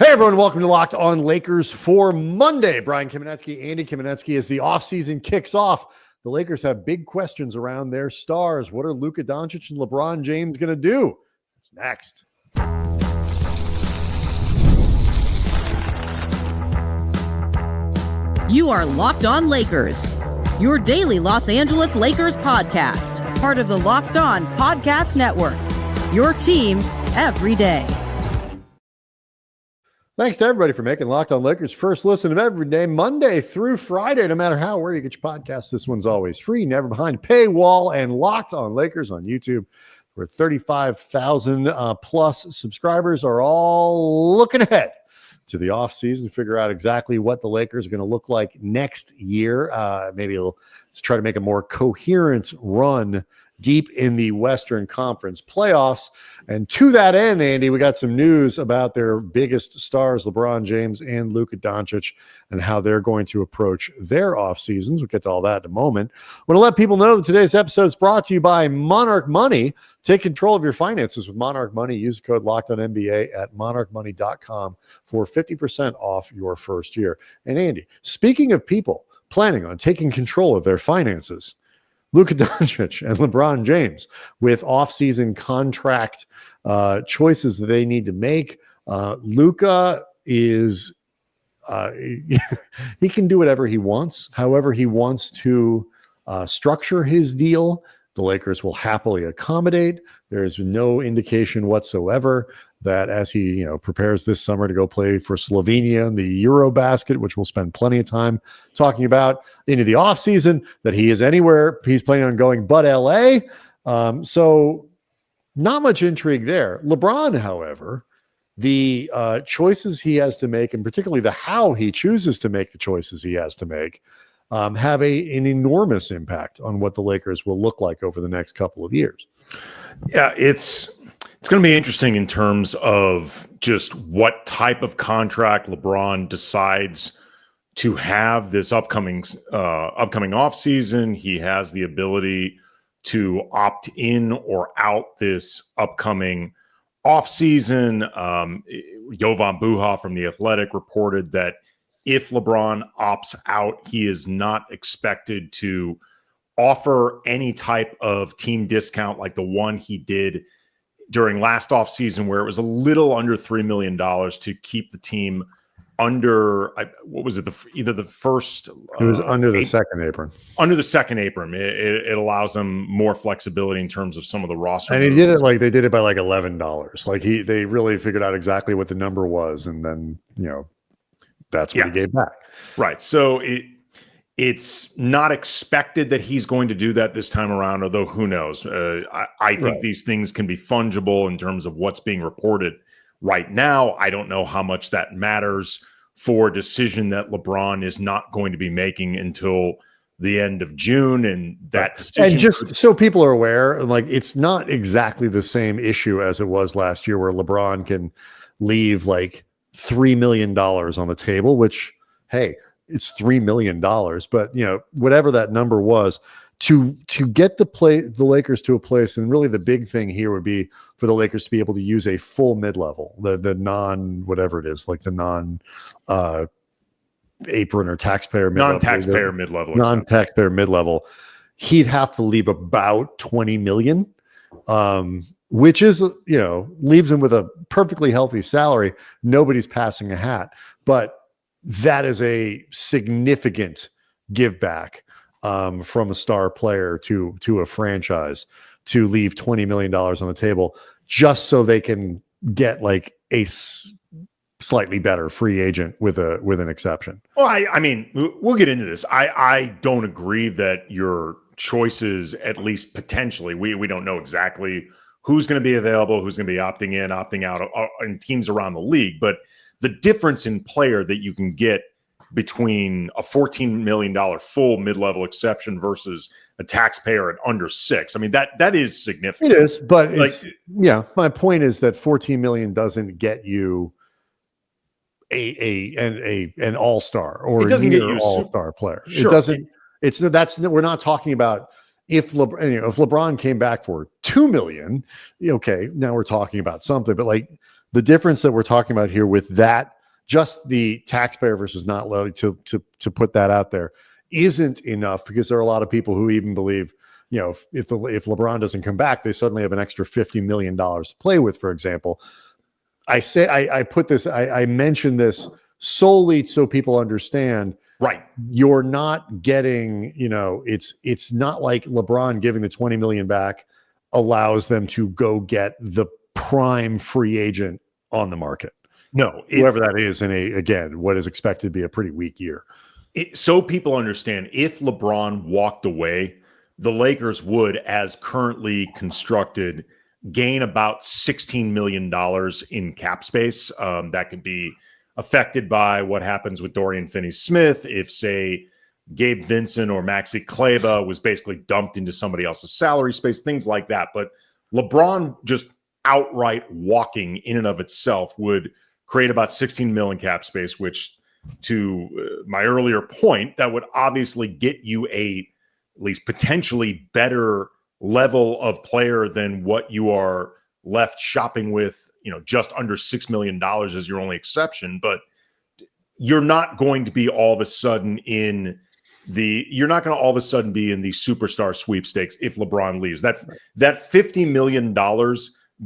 Hey everyone, welcome to Locked On Lakers for Monday. Brian Kamenetsky, Andy Kamenetsky, as the offseason kicks off. The Lakers have big questions around their stars. What are Luka Dončić and LeBron James going to do? That's next. You are Locked On Lakers, your daily Los Angeles Lakers podcast, part of the Locked On Podcast Network, your team every day. Thanks to everybody for making Locked On Lakers first listen of every day, Monday through Friday, no matter where you get your podcasts. This one's always free, never behind a paywall, and Locked On Lakers on YouTube, where 35,000 plus subscribers are all looking ahead to the offseason to figure out exactly what the Lakers are going to look like next year. Maybe let's try to make a more coherent run deep in the Western Conference playoffs. And to that end, Andy, we got some news about their biggest stars, LeBron James and Luka Dončić, and how they're going to approach their off seasons. We'll get to all that in a moment. I want to let people know that today's episode is brought to you by Monarch Money. Take control of your finances with Monarch Money. Use the code LOCKEDONNBA at monarchmoney.com for 50% off your first year. And Andy, speaking of people planning on taking control of their finances, Luka Dončić and LeBron James with off-season contract choices that they need to make. Luka is he can do whatever he wants, however he wants to structure his deal. The Lakers will happily accommodate. There's no indication whatsoever that as he prepares this summer to go play for Slovenia in the Eurobasket, which we'll spend plenty of time talking about into the offseason, that he is anywhere he's planning on going but LA. So not much intrigue there. LeBron, however, the choices he has to make, and particularly the how he chooses to make the choices he has to make, have an enormous impact on what the Lakers will look like over the next couple of years. Yeah, it's going to be interesting in terms of just what type of contract LeBron decides to have this upcoming offseason. He has the ability to opt in or out this upcoming offseason. Jovan Buha from The Athletic reported that if LeBron opts out, he is not expected to offer any type of team discount like the one he did during last offseason, where it was a little under $3 million to keep the team under, what was it? Either the first. It was under the second apron. Under the second apron. It allows them more flexibility in terms of some of the roster. And he did it they did it by $11. They really figured out exactly what the number was. And then, that's what he gave back. Right. So it's not expected that he's going to do that this time around, although who knows? I think these things can be fungible in terms of what's being reported right now. I don't know how much that matters for a decision that LeBron is not going to be making until the end of June. And that decision. And just so people are aware, it's not exactly the same issue as it was last year, where LeBron can leave $3 million on the table, which, hey, it's $3 million, but whatever that number was, to get the Lakers to a place, and really the big thing here would be for the Lakers to be able to use a full mid-level, the non whatever it is, the non apron or taxpayer mid-level, non-taxpayer mid-level. He'd have to leave about $20 million, which is leaves him with a perfectly healthy salary. Nobody's passing a hat, but that is a significant give back from a star player to a franchise to leave $20 million on the table just so they can get a slightly better free agent with an exception. Well, I mean, we'll get into this. I don't agree that your choices, at least potentially, we don't know exactly who's going to be available, who's going to be opting in, opting out, and teams around the league, but the difference in player that you can get between a $14 million full mid-level exception versus a taxpayer at under $6. I mean, that is significant. It is, but my point is that $14 million doesn't get you an all-star or it doesn't get you all-star player. Sure. It doesn't. We're not talking about if LeBron came back for $2 million. Okay, now we're talking about something, but the difference that we're talking about here with that, just the taxpayer versus not low, to put that out there, isn't enough, because there are a lot of people who even believe, if LeBron doesn't come back, they suddenly have an extra $50 million to play with, for example. I mention this solely so people understand, right? You're not getting, it's not like LeBron giving the 20 million back allows them to go get the prime free agent on the market. No, whoever that is in what is expected to be a pretty weak year. So people understand, if LeBron walked away, the Lakers would, as currently constructed, gain about $16 million in cap space. That could be affected by what happens with Dorian Finney-Smith. If, say, Gabe Vincent or Maxi Kleber was basically dumped into somebody else's salary space, things like that. But LeBron just outright walking in and of itself would create about 16 million cap space, which, to my earlier point, that would obviously get you at least potentially better level of player than what you are left shopping with, just under $6 million as your only exception. But you're not going to be all of a sudden be in the superstar sweepstakes if LeBron leaves. That $50 million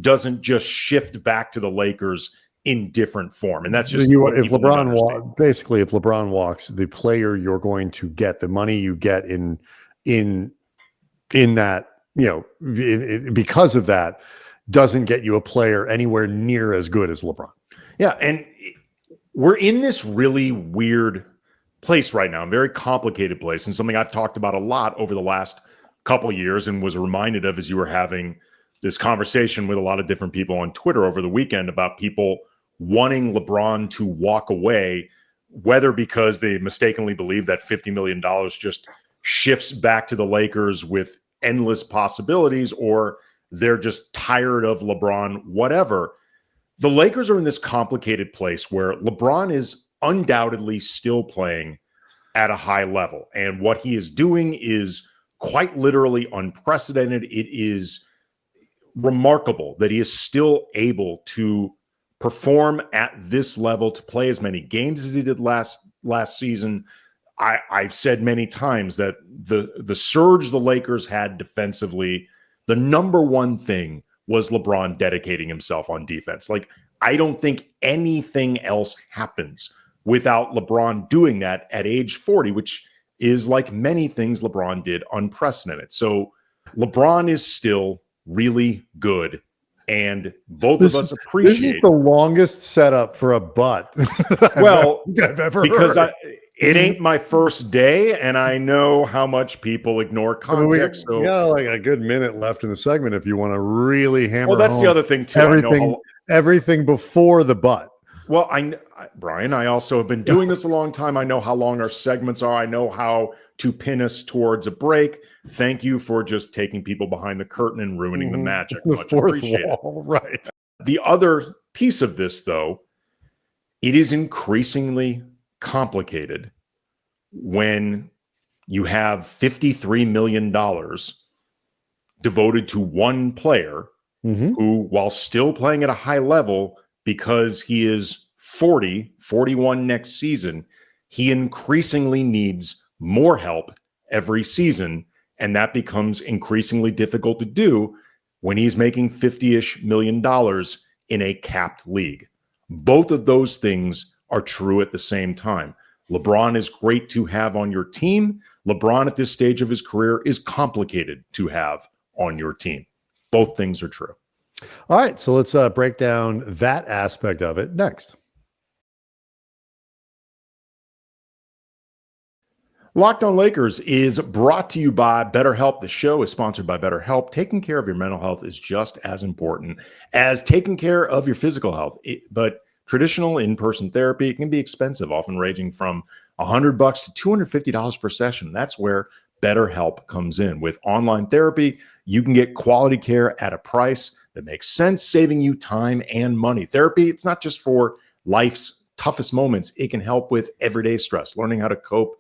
doesn't just shift back to the Lakers in different form. And that's just if LeBron walks, the player you're going to get, the money you get in that, because of that, doesn't get you a player anywhere near as good as LeBron. Yeah. And we're in this really weird place right now, a very complicated place, and something I've talked about a lot over the last couple of years and was reminded of as you were having this conversation with a lot of different people on Twitter over the weekend about people wanting LeBron to walk away, whether because they mistakenly believe that $50 million just shifts back to the Lakers with endless possibilities, or they're just tired of LeBron, whatever. The Lakers are in this complicated place where LeBron is undoubtedly still playing at a high level. And what he is doing is quite literally unprecedented. It is remarkable that he is still able to perform at this level, to play as many games as he did last season. I've said many times that the surge the Lakers had defensively, the number one thing was LeBron dedicating himself on defense. Like, I don't think anything else happens without LeBron doing that at age 40, which is, like many things LeBron did, unprecedented. So LeBron is still really good, and both of us appreciate. This is the longest setup for a butt I've ever because heard. It ain't my first day, and I know how much people ignore context. We got like a good minute left in the segment if you want to really hammer. Well, that's home the other thing too. Everything before the butt. Well, Brian, I also have been doing this a long time. I know how long our segments are. I know how to pin us towards a break. Thank you for just taking people behind the curtain and ruining the magic. The much fourth appreciated. wall, right? The other piece of this, though, it is increasingly complicated when you have $53 million devoted to one player who, while still playing at a high level, because he is 41 next season, he increasingly needs more help every season. And that becomes increasingly difficult to do when he's making $50-ish million in a capped league. Both of those things are true at the same time. LeBron is great to have on your team. LeBron at this stage of his career is complicated to have on your team. Both things are true. All right, so let's break down that aspect of it next. Locked On Lakers is brought to you by BetterHelp. The show is sponsored by BetterHelp. Taking care of your mental health is just as important as taking care of your physical health. But traditional in-person therapy can be expensive, often ranging from $100 to $250 per session. That's where BetterHelp comes in. With online therapy, you can get quality care at a price that makes sense, saving you time and money. Therapy, it's not just for life's toughest moments. It can help with everyday stress, learning how to cope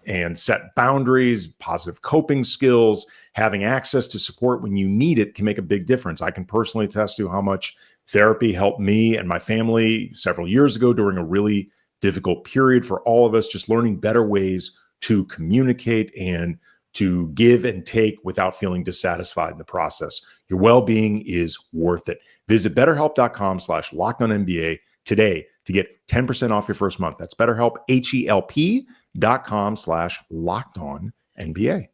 and set boundaries, positive coping skills. Having access to support when you need it can make a big difference. I can personally attest to how much Therapy helped me and my family several years ago during a really difficult period for all of us, just learning better ways to communicate and to give and take without feeling dissatisfied in the process. Your well-being is worth it. Visit BetterHelp.com/LockedOnNBA today to get 10% off your first month. That's BetterHelp, HELP.com/LockedOnNBA.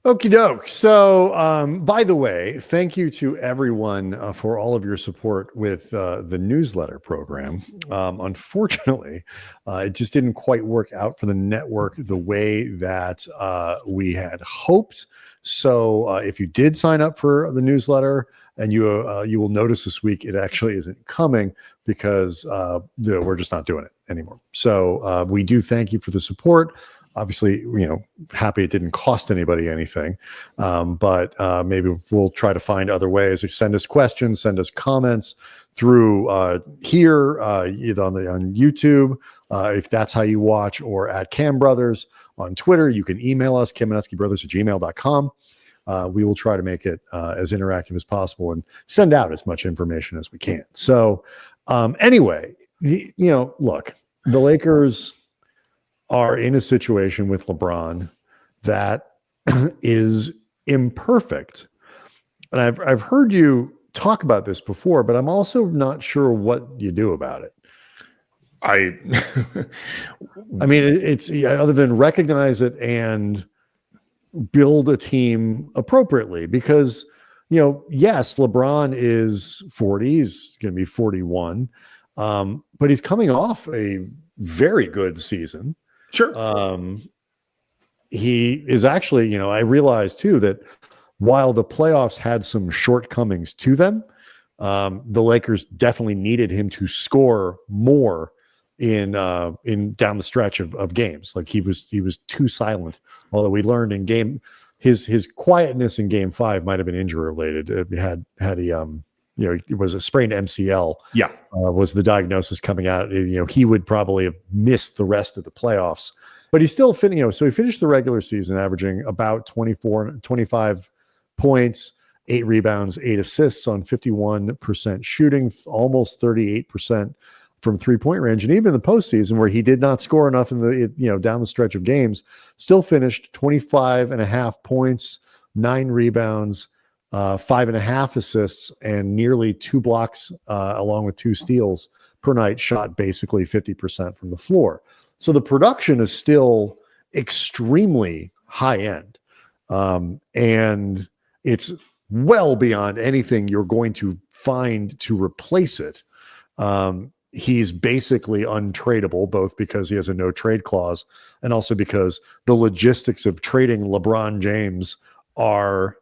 Okie doke. So, by the way, thank you to everyone for all of your support with the newsletter program. Unfortunately, it just didn't quite work out for the network the way that we had hoped. So, if you did sign up for the newsletter, and you will notice this week it actually isn't coming because we're just not doing it anymore. So, we do thank you for the support. Obviously, happy it didn't cost anybody anything, but maybe we'll try to find other ways. Send us questions, send us comments through here, either on YouTube, if that's how you watch, or at Cam Brothers on Twitter. You can email us, KamAnetskyBrothers@gmail.com. We will try to make it as interactive as possible and send out as much information as we can. So anyway, look, the Lakers are in a situation with LeBron that is imperfect. And I've heard you talk about this before, but I'm also not sure what you do about it. I mean, it's other than recognize it and build a team appropriately, because, yes, LeBron is 40, he's going to be 41, but he's coming off a very good season. Sure. He is actually, I realized too that while the playoffs had some shortcomings to them, the Lakers definitely needed him to score more in down the stretch of games. Like he was too silent. Although we learned in his quietness in game 5 might have been injury related. It was a sprained MCL. Yeah. Was the diagnosis coming out. He would probably have missed the rest of the playoffs, but he still finished. So he finished the regular season averaging about 25 points, 8 rebounds, 8 assists on 51% shooting, almost 38% from 3-point range. And even in the postseason, where he did not score enough in the, down the stretch of games, still finished 25.5 points, 9 rebounds, 5.5 assists, and nearly 2 blocks, along with 2 steals per night, shot basically 50% from the floor. So the production is still extremely high end. And it's well beyond anything you're going to find to replace it. He's basically untradeable, both because he has a no trade clause and also because the logistics of trading LeBron James are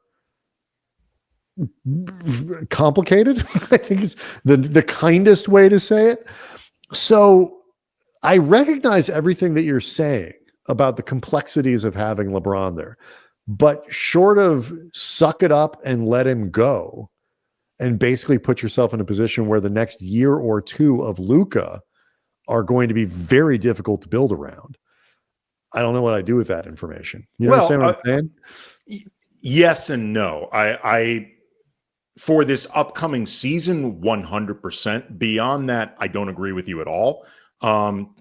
complicated. I think it's the kindest way to say it. So I recognize everything that you're saying about the complexities of having LeBron there, but short of suck it up and let him go and basically put yourself in a position where the next year or two of Luka are going to be very difficult to build around, I don't know what I do with that information. You understand what I'm saying? Yes and no. I for this upcoming season, 100%. Beyond that, I don't agree with you at all. I'll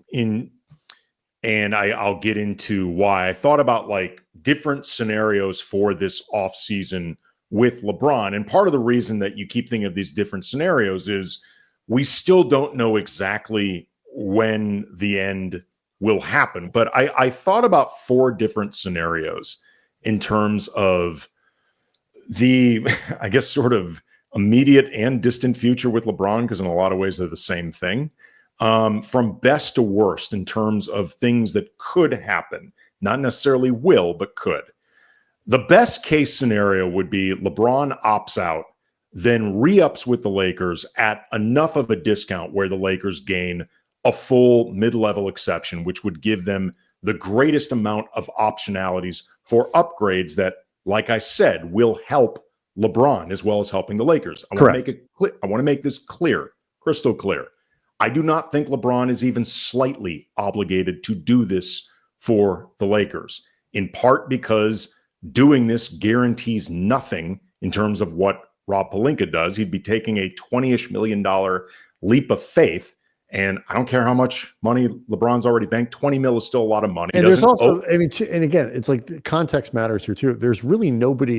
get into why. I thought about like different scenarios for this offseason with LeBron. And part of the reason that you keep thinking of these different scenarios is we still don't know exactly when the end will happen. But I thought about 4 different scenarios in terms of the, I guess, sort of immediate and distant future with LeBron, because in a lot of ways they're the same thing. From best to worst in terms of things that could happen, not necessarily will, but could. The best case scenario would be LeBron opts out, then re-ups with the Lakers at enough of a discount where the Lakers gain a full mid-level exception, which would give them the greatest amount of optionalities for upgrades that, like I said, will help LeBron as well as helping the Lakers. I want to make this clear, crystal clear. I do not think LeBron is even slightly obligated to do this for the Lakers, in part because doing this guarantees nothing in terms of what Rob Pelinka does. He'd be taking a $20-ish million leap of faith. And I don't care how much money LeBron's already banked. 20 mil is still a lot of money. And there's also, and again, it's like the context matters here too. There's really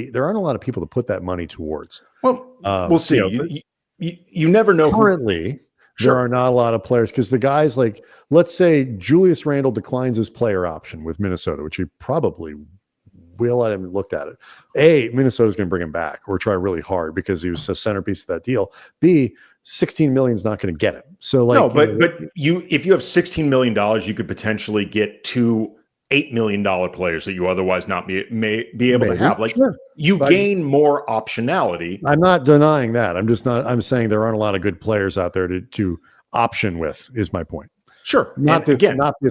there aren't a lot of people to put that money towards. Well, we'll see. You never know. Currently, there are not a lot of players because the guys like, let's say Julius Randle declines his player option with Minnesota, which he probably will. I haven't looked at it. Minnesota's going to bring him back or try really hard because he was a centerpiece of that deal. B, 16 million is not going to get him. So like, no, but if you have $16 million, you could potentially get two $8 million players that you otherwise may be able to have. Like you gain more optionality. I'm not denying that. I'm saying there aren't a lot of good players out there to option with is my point. Sure. Not this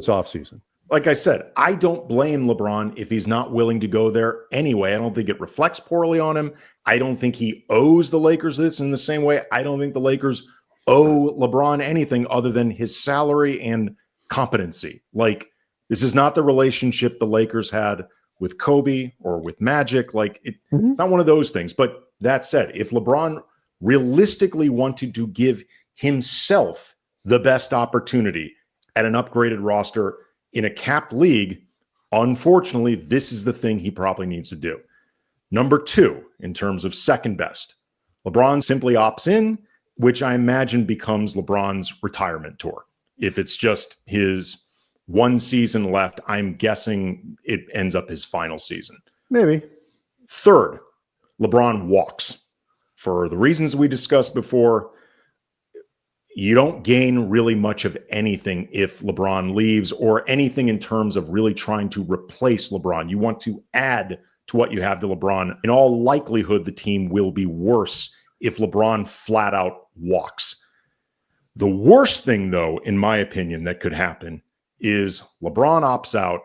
offseason. Like I said, I don't blame LeBron if he's not willing to go there anyway. I don't think it reflects poorly on him. I don't think he owes the Lakers this in the same way. I don't think the Lakers owe LeBron anything other than his salary and competency. Like, this is not the relationship the Lakers had with Kobe or with Magic. Like, it's not one of those things. But that said, if LeBron realistically wanted to give himself the best opportunity at an upgraded roster in a capped league, unfortunately, this is the thing he probably needs to do. Number 2, in terms of second best, LeBron simply opts in, which I imagine becomes LeBron's retirement tour. If it's just his one season left, I'm guessing it ends up his final season. Maybe. Third, LeBron walks. For the reasons we discussed before, you don't gain really much of anything if LeBron leaves or anything in terms of really trying to replace LeBron. You want to add to what you have to LeBron. In all likelihood, the team will be worse if LeBron flat out walks. The worst thing, though, in my opinion, that could happen is LeBron opts out,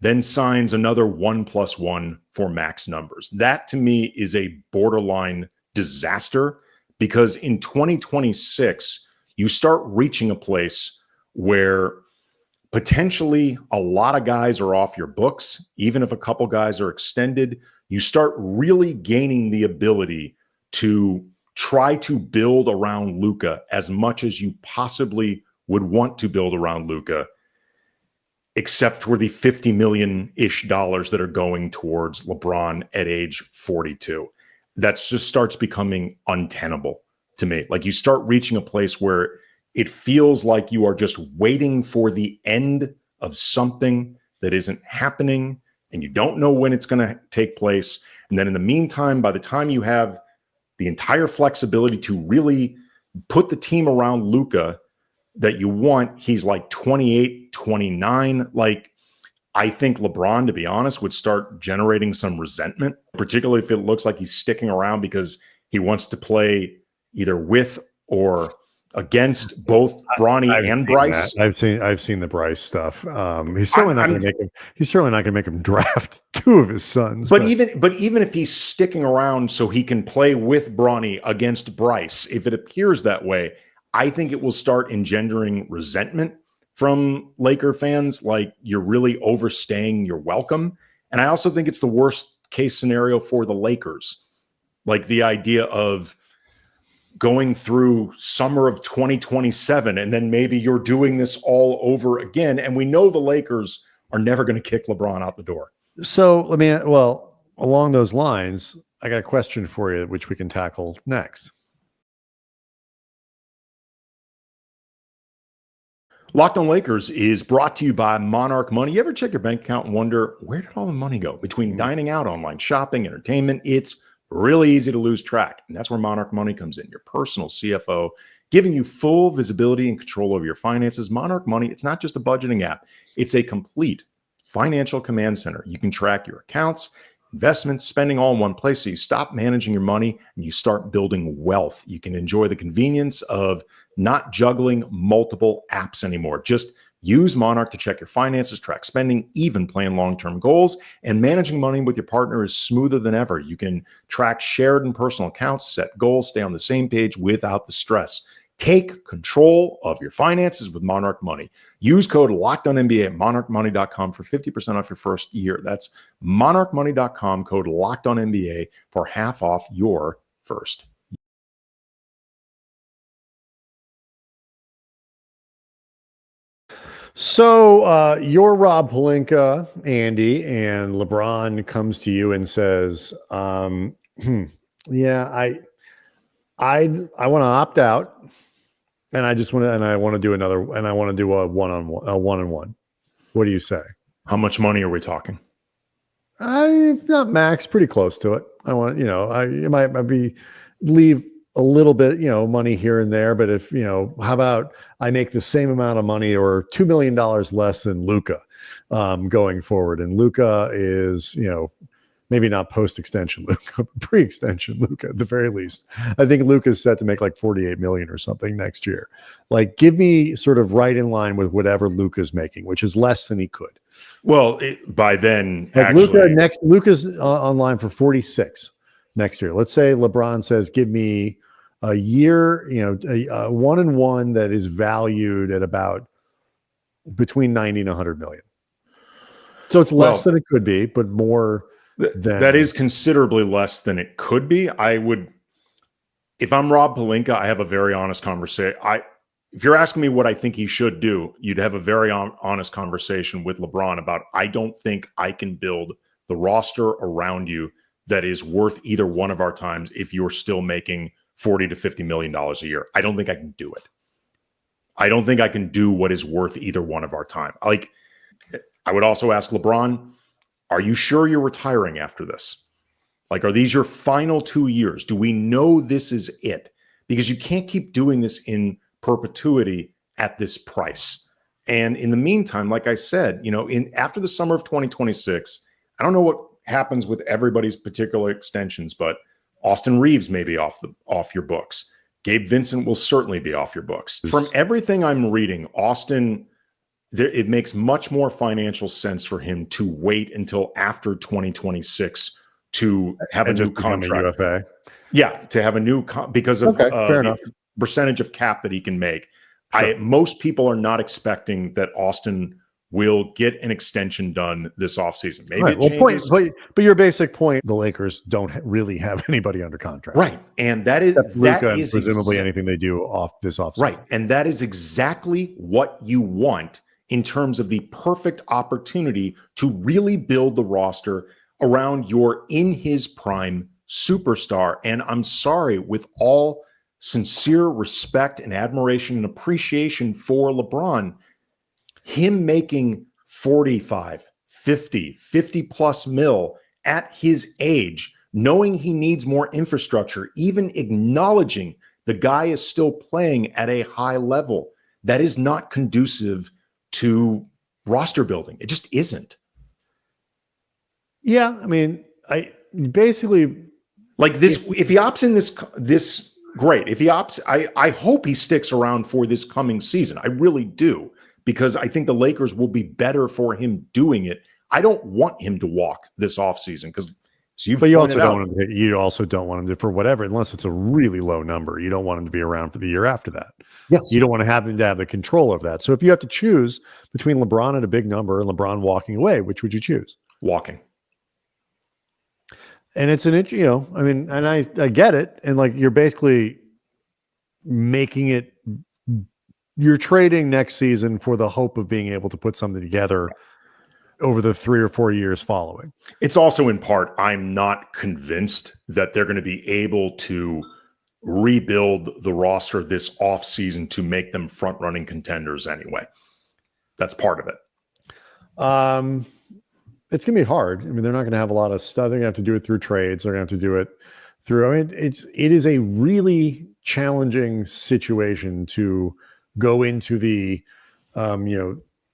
then signs another 1+1 for max numbers. That, to me, is a borderline disaster because in 2026, you start reaching a place where potentially a lot of guys are off your books. Even if a couple guys are extended, you start really gaining the ability to try to build around Luka as much as you possibly would want to build around Luka, except for the $50 million-ish that are going towards LeBron at age 42. That just starts becoming untenable to me. Like, you start reaching a place where it feels like you are just waiting for the end of something that isn't happening, and you don't know when it's going to take place. And then in the meantime, by the time you have the entire flexibility to really put the team around Luka that you want, he's like 28, 29. Like, I think LeBron, to be honest, would start generating some resentment, particularly if it looks like he's sticking around because he wants to play either with or against both Bronny and Bryce. I've seen the Bryce stuff. He's certainly not going to make him draft 2 of his sons. But even if he's sticking around so he can play with Bronny against Bryce, if it appears that way, I think it will start engendering resentment from Laker fans. Like, you're really overstaying your welcome. And I also think it's the worst case scenario for the Lakers. Like, the idea of going through summer of 2027, and then maybe you're doing this all over again. And we know the Lakers are never going to kick LeBron out the door. So along those lines, I got a question for you, which we can tackle next. Locked on Lakers is brought to you by Monarch Money. You ever check your bank account and wonder, where did all the money go? Between dining out, online shopping, entertainment, it's really easy to lose track. And that's where Monarch Money comes in, your personal CFO, giving you full visibility and control over your finances. Monarch Money, it's not just a budgeting app. It's a complete financial command center. You can track your accounts, investments, spending all in one place. So you stop managing your money and you start building wealth. You can enjoy the convenience of not juggling multiple apps anymore. Just use Monarch to check your finances, track spending, even plan long-term goals. And managing money with your partner is smoother than ever. You can track shared and personal accounts, set goals, stay on the same page without the stress. Take control of your finances with Monarch Money. Use code LOCKEDONNBA at monarchmoney.com for 50% off your first year. That's monarchmoney.com, code LOCKEDONNBA for half off your first. So you're Rob Pelinka, Andy, and LeBron comes to you and says, yeah, I want to opt out. And I want to do a one-on-one. What do you say? How much money are we talking? Not max, pretty close to it. I want, it might be leave a little bit, money here and there. But if, how about I make the same amount of money or $2 million less than Luka going forward? And Luka is, maybe not post-extension Luka, but pre-extension Luka at the very least. I think Luka is set to make like 48 million or something next year. Like, give me sort of right in line with whatever Luka's making, which is less than he could. Well, by then, like Luka's online for 46 next year. Let's say LeBron says, give me a year, a 1-and-1 that is valued at about between 90 and 100 million. So it's less than it could be, but more. That is considerably less than it could be. If I'm Rob Pelinka, I have a very honest conversation. If you're asking me what I think he should do, you'd have a very honest conversation with LeBron about, I don't think I can build the roster around you that is worth either one of our times if you're still making $40 to $50 million a year. I don't think I can do it. I don't think I can do what is worth either one of our time. I would also ask LeBron, are you sure you're retiring after this? Like, are these your final 2 years? Do we know this is it? Because you can't keep doing this in perpetuity at this price. And in the meantime, like I said, after the summer of 2026, I don't know what happens with everybody's particular extensions, but Austin Reeves may be off your books. Gabe Vincent will certainly be off your books. From everything I'm reading, Austin, it makes much more financial sense for him to wait until after 2026 to have a new contract. UFA. Yeah, to have a new because of fair enough. Percentage of cap that he can make. Sure. Most people are not expecting that Austin will get an extension done this offseason. Maybe right. But your basic point, the Lakers don't really have anybody under contract. Right. And that is Luka and presumably anything they do off this offseason. Right. And that is exactly what you want in terms of the perfect opportunity to really build the roster around your in his prime superstar. And I'm sorry, with all sincere respect and admiration and appreciation for LeBron, him making 45, 50 plus mil at his age, knowing he needs more infrastructure, even acknowledging the guy is still playing at a high level, that is not conducive to roster building. It just isn't. Yeah, I mean, I basically like this. If he opts in this great. If he opts, I hope he sticks around for this coming season. I really do, because I think the Lakers will be better for him doing it. I don't want him to walk this offseason because. But you also don't want him to, for whatever, unless it's a really low number. You don't want him to be around for the year after that. Yes. You don't want to have him to have the control of that. So if you have to choose between LeBron at a big number and LeBron walking away, which would you choose? Walking. And it's and I get it. And like, you're basically making it, you're trading next season for the hope of being able to put something together over the 3 or 4 years following. It's also in part, I'm not convinced that they're going to be able to rebuild the roster this offseason to make them front-running contenders anyway. That's part of it. It's going to be hard. I mean, they're not going to have a lot of stuff. They're going to have to do it through trades. They're going to have to do it through, it is a really challenging situation to go into the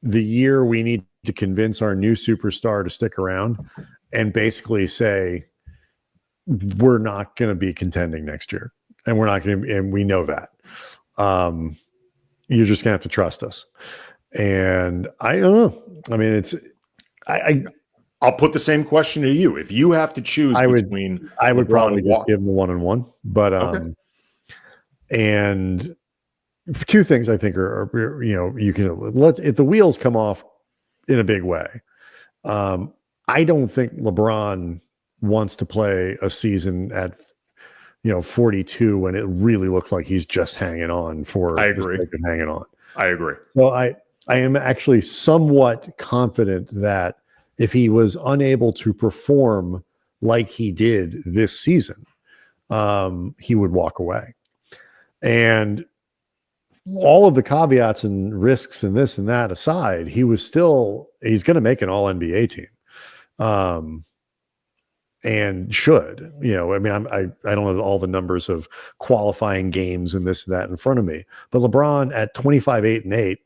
year we need to convince our new superstar to stick around and basically say, we're not going to be contending next year. And we're not going to, and we know that. You're just going to have to trust us. And I don't know. I mean, I'll put the same question to you. If you have to choose I would LeBron probably just give him the 1-on-1, but, okay. And two things I think are you can if the wheels come off in a big way. I don't think LeBron wants to play a season at 42 when it really looks like he's just hanging on for I the agree. sake of hanging on. I agree. So I am actually somewhat confident that if he was unable to perform like he did this season, he would walk away. And all of the caveats and risks and this and that aside, he's going to make an all NBA team. And should, I mean, I don't know all the numbers of qualifying games and this and that in front of me, but LeBron at 25, 8 and 8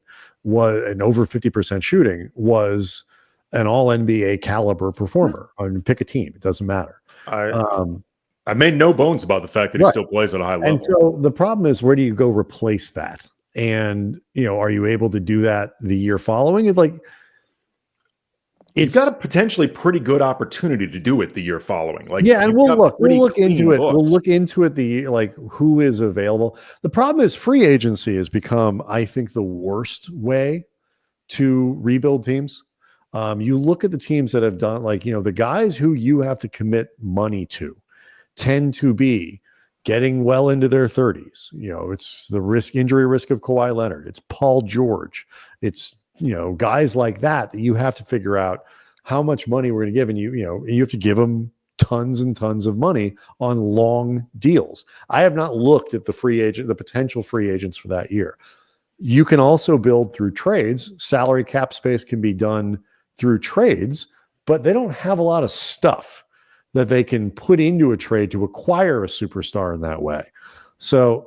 was an over 50% shooting, was an all NBA caliber performer. I mean, pick a team. It doesn't matter. I made no bones about the fact that he still plays at a high level. And so the problem is, where do you go replace that? And, are you able to do that the year following? It's got a potentially pretty good opportunity to do it the year following. And we'll look into it. Books. We'll look into it. Who is available. The problem is free agency has become, I think, the worst way to rebuild teams. You look at the teams that have done, the guys who you have to commit money to tend to be getting well into their 30s. It's the injury risk of Kawhi Leonard. It's Paul George. It's guys like that you have to figure out how much money we're going to give. And you have to give them tons and tons of money on long deals. I have not looked at the potential free agents for that year. You can also build through trades. Salary cap space can be done through trades, but they don't have a lot of stuff that they can put into a trade to acquire a superstar in that way. So,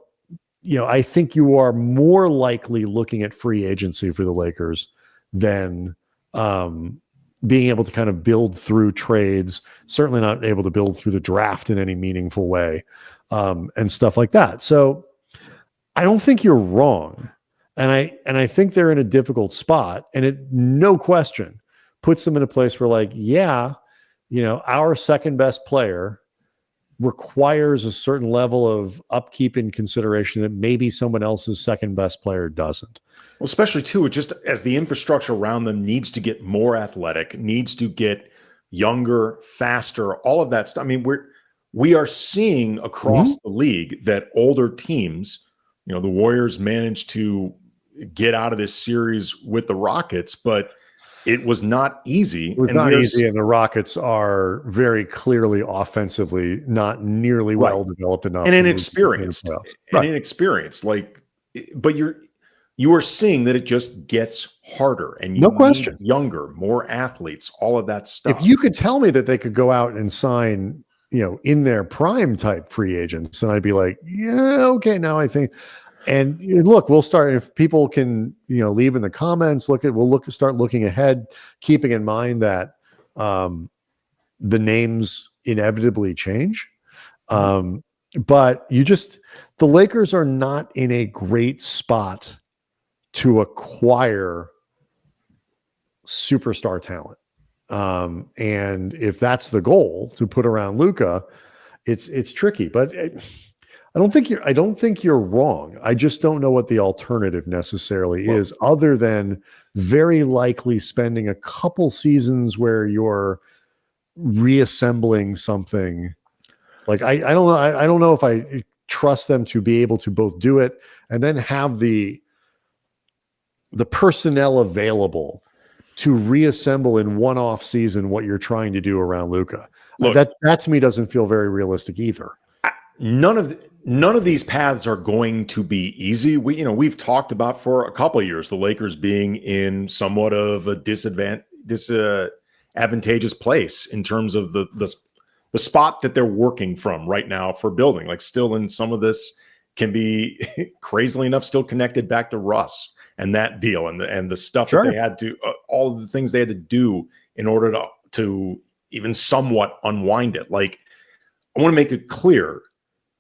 I think you are more likely looking at free agency for the Lakers than being able to kind of build through trades, certainly not able to build through the draft in any meaningful way, and stuff like that. So I don't think you're wrong. And I think they're in a difficult spot, and it, no question, puts them in a place where our second best player requires a certain level of upkeep and consideration that maybe someone else's second best player doesn't. Well, especially too, just as the infrastructure around them needs to get more athletic, needs to get younger, faster, all of that stuff. I mean, we are seeing across the league that older teams, the Warriors managed to get out of this series with the Rockets, but it was not easy. It was not easy, and the Rockets are very clearly offensively not nearly well developed enough, and inexperienced. But you are seeing that it just gets harder, and you need younger, more athletes, all of that stuff. If you could tell me that they could go out and sign, in their prime type free agents, then I'd be like, yeah, okay, now I think. And look, we'll start, if people can, leave in the comments, start looking ahead, keeping in mind that the names inevitably change. But the Lakers are not in a great spot to acquire superstar talent. And if that's the goal to put around Luka, it's tricky, but I don't think you're wrong. I just don't know what the alternative necessarily is, other than very likely spending a couple seasons where you're reassembling something. I don't know. I don't know if I trust them to be able to both do it and then have the personnel available to reassemble in one off season what you're trying to do around Luka. That to me doesn't feel very realistic either. None of these paths are going to be easy. We've talked about for a couple of years the Lakers being in somewhat of a disadvantageous place in terms of the spot that they're working from right now for building. Still in some of this can be crazily enough still connected back to Russ and that deal and the stuff that they had to all of the things they had to do in order to even somewhat unwind it. I want to make it clear,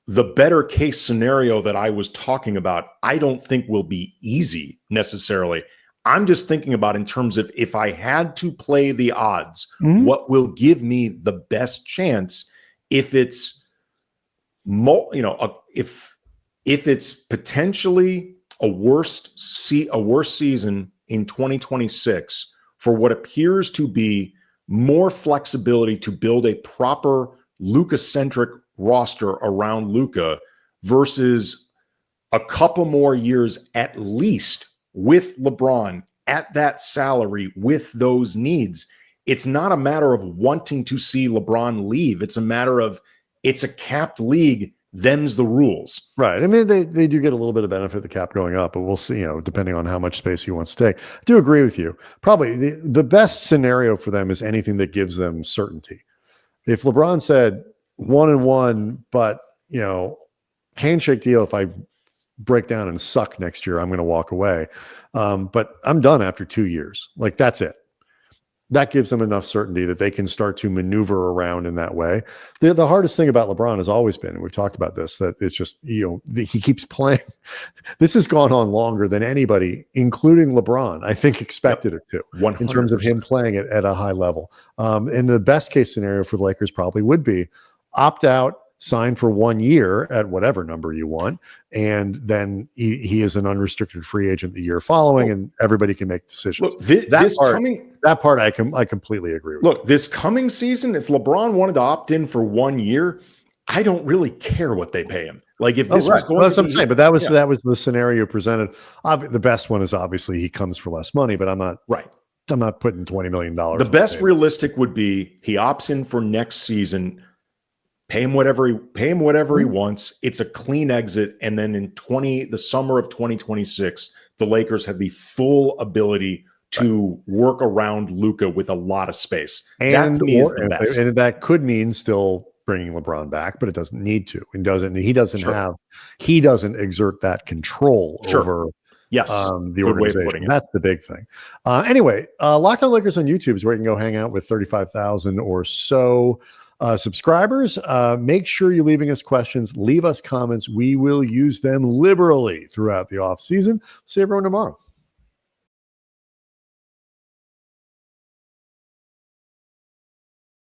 the better case scenario that I was talking about, I don't think will be easy necessarily. I'm just thinking about in terms of if I had to play the odds, what will give me the best chance if it's, if it's potentially a worse season in 2026 for what appears to be more flexibility to build a proper Luka-centric roster around Luka versus a couple more years at least with LeBron at that salary with those needs. It's not a matter of wanting to see LeBron leave. It's a matter of it's a capped league. Them's the rules. Right. I mean, they do get a little bit of benefit of the cap going up, but we'll see, depending on how much space he wants to take. I do agree with you. Probably the best scenario for them is anything that gives them certainty. If LeBron said 1-1, but, handshake deal, if I break down and suck next year, I'm going to walk away. But I'm done after 2 years. Like, that's it. That gives them enough certainty that they can start to maneuver around in that way. The hardest thing about LeBron has always been, and we've talked about this, that it's just, he keeps playing. This has gone on longer than anybody, including LeBron, I think, expected it to, 100%. In terms of him playing it at a high level. And the best case scenario for the Lakers probably would be opt out, sign for 1 year at whatever number you want, and then he is an unrestricted free agent the year following, and everybody can make decisions. Look, that part I completely agree with. Look, this coming season, if LeBron wanted to opt in for 1 year, I don't really care what they pay him. Like, if this was going that's to what I'm saying, but that was the scenario presented. The best one is obviously he comes for less money, but I'm not putting $20 million. The best realistic would be he opts in for next season. Pay him whatever he wants. It's a clean exit, and then in the summer of 2026, the Lakers have the full ability to work around Luka with a lot of space. That to me is the best. And that could mean still bringing LeBron back, but it doesn't need to. He doesn't exert that control over the organization. That's the big thing. Anyway, Locked On Lakers on YouTube is where you can go hang out with 35,000 or so subscribers. Make sure you're leaving us questions, leave us comments. We will use them liberally throughout the off season. See everyone tomorrow.